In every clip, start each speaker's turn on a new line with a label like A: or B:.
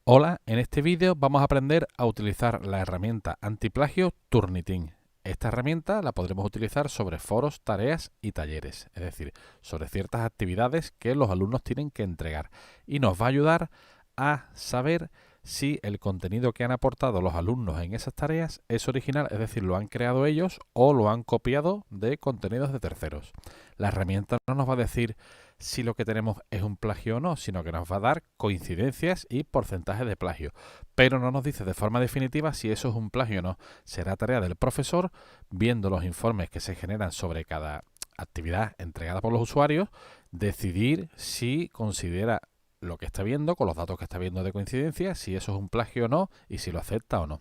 A: Hola, en este vídeo vamos a aprender a utilizar la herramienta antiplagio Turnitin. Esta herramienta la podremos utilizar sobre foros, tareas y talleres, es decir, sobre ciertas actividades que los alumnos tienen que entregar, y nos va a ayudar a saber si el contenido que han aportado los alumnos en esas tareas es original, es decir, lo han creado ellos o lo han copiado de contenidos de terceros. La herramienta no nos va a decir si lo que tenemos es un plagio o no, sino que nos va a dar coincidencias y porcentajes de plagio. Pero no nos dice de forma definitiva si eso es un plagio o no. Será tarea del profesor, viendo los informes que se generan sobre cada actividad entregada por los usuarios, decidir si considera lo que está viendo, con los datos que está viendo de coincidencia, si eso es un plagio o no y si lo acepta o no.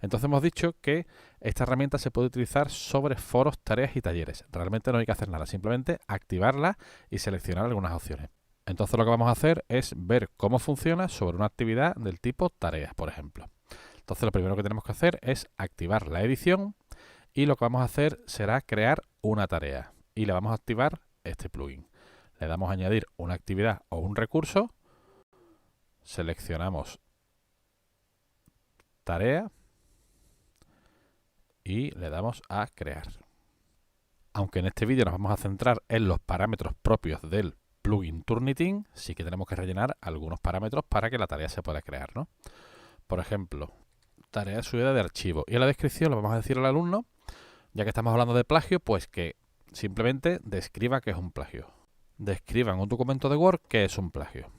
A: Entonces hemos dicho que esta herramienta se puede utilizar sobre foros, tareas y talleres. Realmente no hay que hacer nada, simplemente activarla y seleccionar algunas opciones. Entonces lo que vamos a hacer es ver cómo funciona sobre una actividad del tipo tareas, por ejemplo. Entonces lo primero que tenemos que hacer es activar la edición y lo que vamos a hacer será crear una tarea y le vamos a activar este plugin. Le damos a añadir una actividad o un recurso, seleccionamos tarea y le damos a crear. Aunque en este vídeo nos vamos a centrar en los parámetros propios del plugin Turnitin, sí que tenemos que rellenar algunos parámetros para que la tarea se pueda crear, ¿no? Por ejemplo, tarea subida de archivo. Y en la descripción le vamos a decir al alumno, ya que estamos hablando de plagio, pues que simplemente describa qué es un plagio. Describa en un documento de Word qué es un plagio.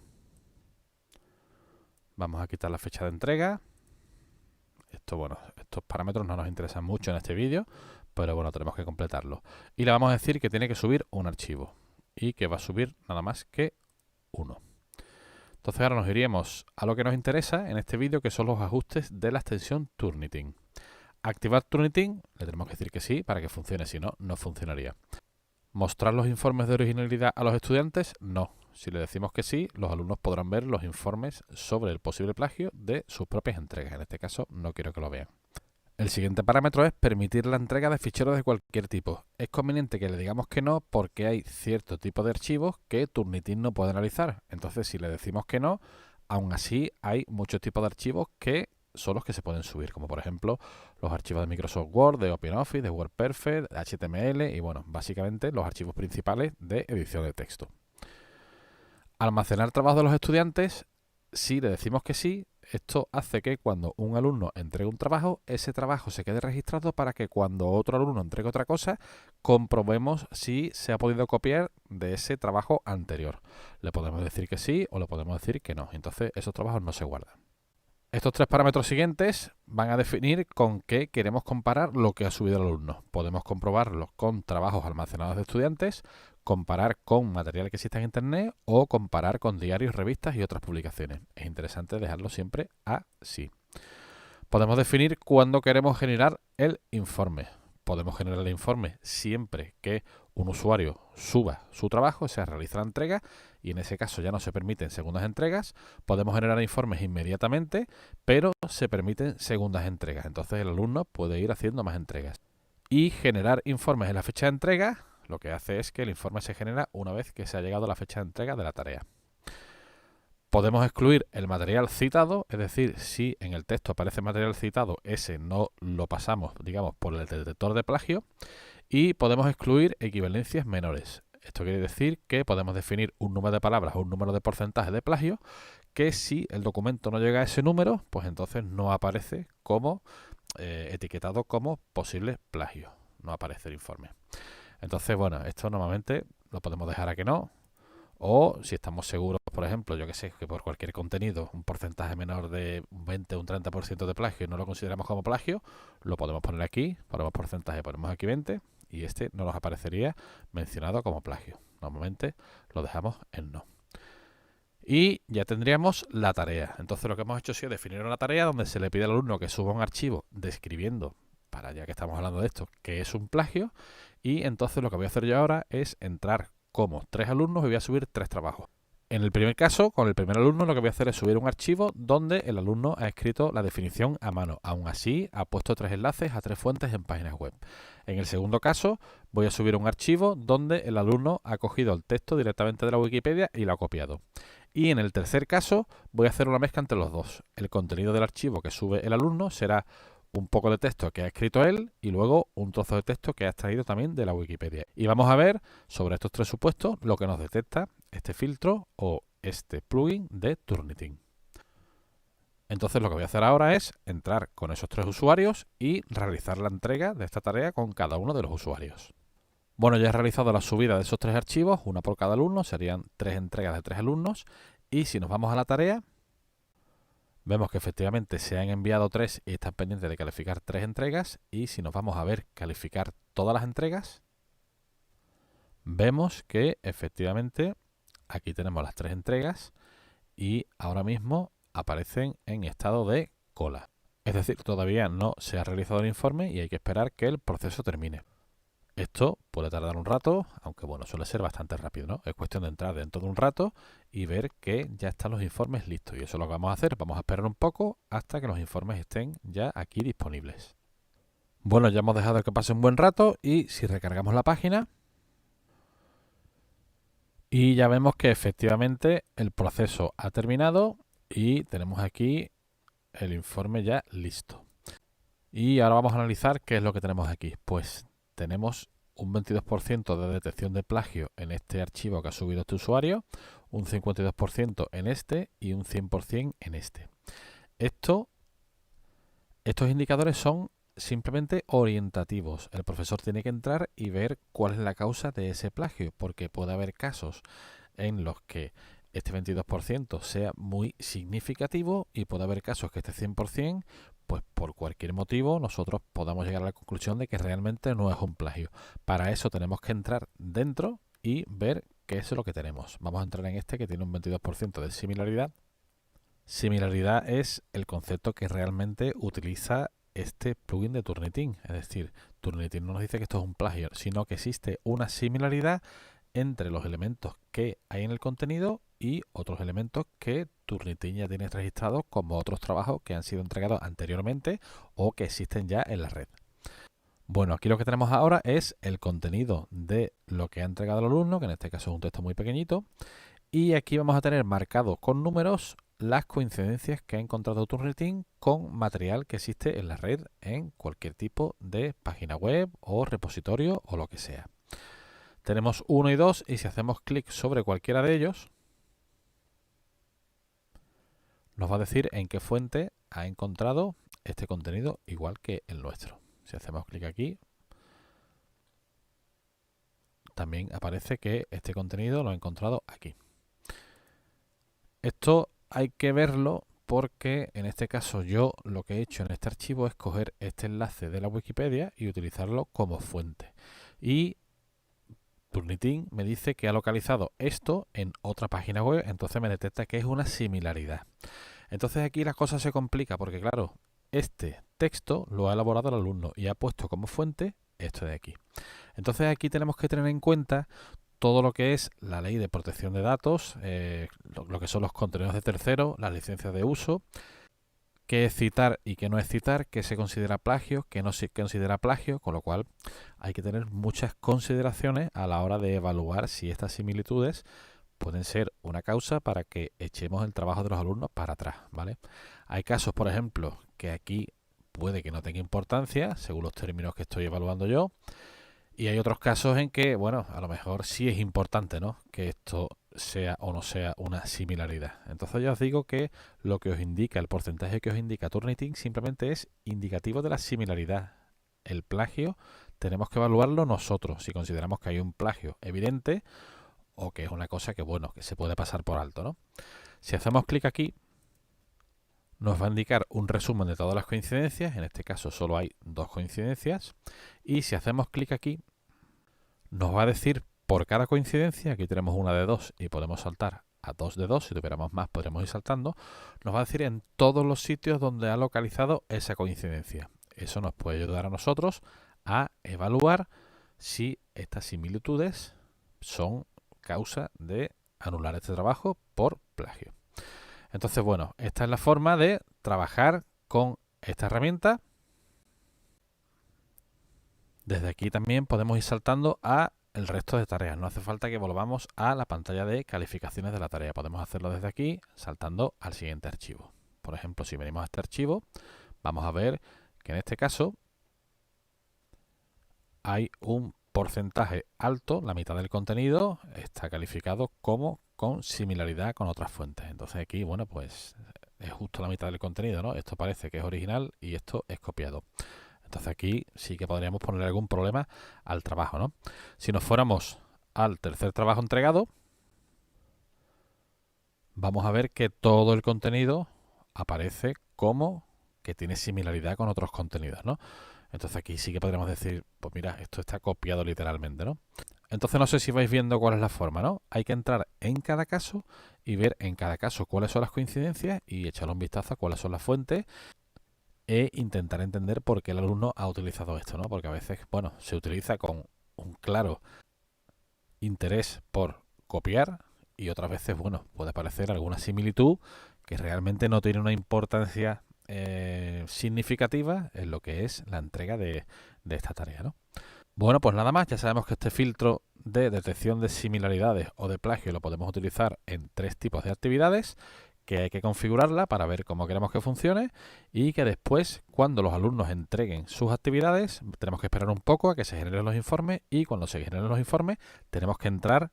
A: Vamos a quitar la fecha de entrega. Estos parámetros no nos interesan mucho en este vídeo, pero bueno, tenemos que completarlo. Y le vamos a decir que tiene que subir un archivo y que va a subir nada más que uno. Entonces ahora nos iríamos a lo que nos interesa en este vídeo, que son los ajustes de la extensión Turnitin. Activar Turnitin, le tenemos que decir que sí para que funcione, si no, no funcionaría. Mostrar los informes de originalidad a los estudiantes, no. Si le decimos que sí, los alumnos podrán ver los informes sobre el posible plagio de sus propias entregas. En este caso, no quiero que lo vean. El siguiente parámetro es permitir la entrega de ficheros de cualquier tipo. Es conveniente que le digamos que no porque hay cierto tipo de archivos que Turnitin no puede analizar. Entonces, si le decimos que no, aún así hay muchos tipos de archivos que son los que se pueden subir, como por ejemplo los archivos de Microsoft Word, de OpenOffice, de WordPerfect, de HTML y bueno, básicamente los archivos principales de edición de texto. Almacenar trabajo de los estudiantes, si le decimos que sí, esto hace que cuando un alumno entregue un trabajo, ese trabajo se quede registrado para que cuando otro alumno entregue otra cosa, comprobemos si se ha podido copiar de ese trabajo anterior. Le podemos decir que sí o le podemos decir que no. Entonces esos trabajos no se guardan. Estos tres parámetros siguientes van a definir con qué queremos comparar lo que ha subido el alumno. Podemos comprobarlo con trabajos almacenados de estudiantes, comparar con material que existe en Internet o comparar con diarios, revistas y otras publicaciones. Es interesante dejarlo siempre así. Podemos definir cuándo queremos generar el informe. Podemos generar el informe siempre que un usuario suba su trabajo, se realiza la entrega y en ese caso ya no se permiten segundas entregas. Podemos generar informes inmediatamente, pero se permiten segundas entregas. Entonces el alumno puede ir haciendo más entregas. Y generar informes en la fecha de entrega, lo que hace es que el informe se genera una vez que se ha llegado a la fecha de entrega de la tarea. Podemos excluir el material citado, es decir, si en el texto aparece material citado, ese no lo pasamos, digamos, por el detector de plagio. Y podemos excluir equivalencias menores. Esto quiere decir que podemos definir un número de palabras o un número de porcentaje de plagio, que si el documento no llega a ese número, pues entonces no aparece como etiquetado como posible plagio. No aparece el informe. Entonces, bueno, esto normalmente lo podemos dejar a que no. O si estamos seguros, por ejemplo, yo que sé, que por cualquier contenido un porcentaje menor de un 20 o un 30% de plagio no lo consideramos como plagio, lo podemos poner aquí, ponemos porcentaje, ponemos aquí 20 y este no nos aparecería mencionado como plagio. Normalmente lo dejamos en no. Y ya tendríamos la tarea. Entonces lo que hemos hecho ha sido definir una tarea donde se le pide al alumno que suba un archivo describiendo, para ya que estamos hablando de esto, que es un plagio. Y entonces lo que voy a hacer yo ahora es entrar como 3 alumnos y voy a subir 3 trabajos. En el primer caso, con el primer alumno, lo que voy a hacer es subir un archivo donde el alumno ha escrito la definición a mano. Aún así, ha puesto 3 enlaces a 3 fuentes en páginas web. En el segundo caso, voy a subir un archivo donde el alumno ha cogido el texto directamente de la Wikipedia y lo ha copiado. Y en el tercer caso voy a hacer una mezcla entre los dos. El contenido del archivo que sube el alumno será un poco de texto que ha escrito él y luego un trozo de texto que ha extraído también de la Wikipedia. Y vamos a ver sobre estos tres supuestos lo que nos detecta este filtro o este plugin de Turnitin. Entonces lo que voy a hacer ahora es entrar con esos tres usuarios y realizar la entrega de esta tarea con cada uno de los usuarios. Bueno, ya he realizado la subida de esos tres archivos, una por cada alumno, serían 3 entregas de 3 alumnos. Y si nos vamos a la tarea, vemos que efectivamente se han enviado 3 y están pendientes de calificar 3 entregas. Y si nos vamos a ver calificar todas las entregas, vemos que efectivamente aquí tenemos las 3 entregas y ahora mismo aparecen en estado de cola. Es decir, todavía no se ha realizado el informe y hay que esperar que el proceso termine. Esto puede tardar un rato, aunque bueno, suele ser bastante rápido, ¿no? Es cuestión de entrar dentro de un rato y ver que ya están los informes listos. Y eso es lo que vamos a hacer. Vamos a esperar un poco hasta que los informes estén ya aquí disponibles. Bueno, ya hemos dejado que pase un buen rato y si recargamos la página, y ya vemos que efectivamente el proceso ha terminado y tenemos aquí el informe ya listo. Y ahora vamos a analizar qué es lo que tenemos aquí. Pues tenemos un 22% de detección de plagio en este archivo que ha subido este usuario, un 52% en este y un 100% en este. Estos indicadores son simplemente orientativos. El profesor tiene que entrar y ver cuál es la causa de ese plagio, porque puede haber casos en los que este 22% sea muy significativo y puede haber casos que este 100%, pues por cualquier motivo nosotros podamos llegar a la conclusión de que realmente no es un plagio. Para eso tenemos que entrar dentro y ver qué es lo que tenemos. Vamos a entrar en este que tiene un 22% de similaridad. Similaridad es el concepto que realmente utiliza este plugin de Turnitin. Es decir, Turnitin no nos dice que esto es un plagio, sino que existe una similaridad entre los elementos que hay en el contenido y otros elementos que Turnitin ya tiene registrados como otros trabajos que han sido entregados anteriormente o que existen ya en la red. Bueno, aquí lo que tenemos ahora es el contenido de lo que ha entregado el alumno, que en este caso es un texto muy pequeñito, y aquí vamos a tener marcados con números las coincidencias que ha encontrado Turnitin con material que existe en la red en cualquier tipo de página web o repositorio o lo que sea. Tenemos 1 y 2 y si hacemos clic sobre cualquiera de ellos, nos va a decir en qué fuente ha encontrado este contenido igual que el nuestro. Si hacemos clic aquí, también aparece que este contenido lo ha encontrado aquí. Esto hay que verlo porque en este caso yo lo que he hecho en este archivo es coger este enlace de la Wikipedia y utilizarlo como fuente. Y Turnitin me dice que ha localizado esto en otra página web, entonces me detecta que es una similaridad. Entonces aquí la cosa se complica porque claro, este texto lo ha elaborado el alumno y ha puesto como fuente esto de aquí. Entonces aquí tenemos que tener en cuenta todo lo que es la ley de protección de datos, lo que son los contenidos de terceros, las licencias de uso, qué es citar y qué no es citar, qué se considera plagio, qué no se considera plagio, con lo cual hay que tener muchas consideraciones a la hora de evaluar si estas similitudes pueden ser una causa para que echemos el trabajo de los alumnos para atrás, ¿vale? Hay casos, por ejemplo, que aquí puede que no tenga importancia, según los términos que estoy evaluando yo, y hay otros casos en que, bueno, a lo mejor sí es importante, ¿no?, que esto sea o no sea una similaridad. Entonces ya os digo que lo que os indica, el porcentaje que os indica Turnitin simplemente es indicativo de la similaridad. El plagio tenemos que evaluarlo nosotros, si consideramos que hay un plagio evidente o que es una cosa que, bueno, que se puede pasar por alto, ¿no? Si hacemos clic aquí, nos va a indicar un resumen de todas las coincidencias, en este caso solo hay 2 coincidencias, y si hacemos clic aquí, nos va a decir por cada coincidencia, aquí tenemos una de 2 y podemos saltar a 2 de 2, si tuviéramos más podremos ir saltando, nos va a decir en todos los sitios donde ha localizado esa coincidencia. Eso nos puede ayudar a nosotros a evaluar si estas similitudes son causa de anular este trabajo por plagio. Entonces, bueno, esta es la forma de trabajar con esta herramienta. Desde aquí también podemos ir saltando a el resto de tareas. No hace falta que volvamos a la pantalla de calificaciones de la tarea. Podemos hacerlo desde aquí saltando al siguiente archivo. Por ejemplo, si venimos a este archivo, vamos a ver que en este caso hay un porcentaje alto, la mitad del contenido está calificado como con similaridad con otras fuentes. Entonces aquí, bueno, pues es justo la mitad del contenido, ¿no? Esto parece que es original y esto es copiado. Entonces aquí sí que podríamos poner algún problema al trabajo, ¿no? Si nos fuéramos al tercer trabajo entregado, vamos a ver que todo el contenido aparece como que tiene similaridad con otros contenidos, ¿no? Entonces aquí sí que podríamos decir, pues mira, esto está copiado literalmente, ¿no? Entonces no sé si vais viendo cuál es la forma, ¿no? Hay que entrar en cada caso y ver en cada caso cuáles son las coincidencias y echarle un vistazo a cuáles son las fuentes e intentar entender por qué el alumno ha utilizado esto, ¿no? Porque a veces, bueno, se utiliza con un claro interés por copiar y otras veces, bueno, puede parecer alguna similitud que realmente no tiene una importancia significativa en lo que es la entrega de esta tarea, ¿no? Bueno, pues nada más, ya sabemos que este filtro de detección de similaridades o de plagio lo podemos utilizar en 3 tipos de actividades, que hay que configurarla para ver cómo queremos que funcione y que después, cuando los alumnos entreguen sus actividades, tenemos que esperar un poco a que se generen los informes y cuando se generen los informes tenemos que entrar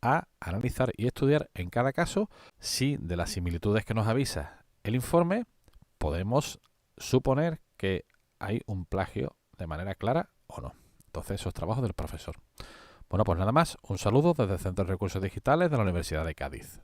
A: a analizar y estudiar en cada caso si de las similitudes que nos avisa el informe podemos suponer que hay un plagio de manera clara o no. Entonces eso es trabajo del profesor. Bueno, pues nada más, un saludo desde el Centro de Recursos Digitales de la Universidad de Cádiz.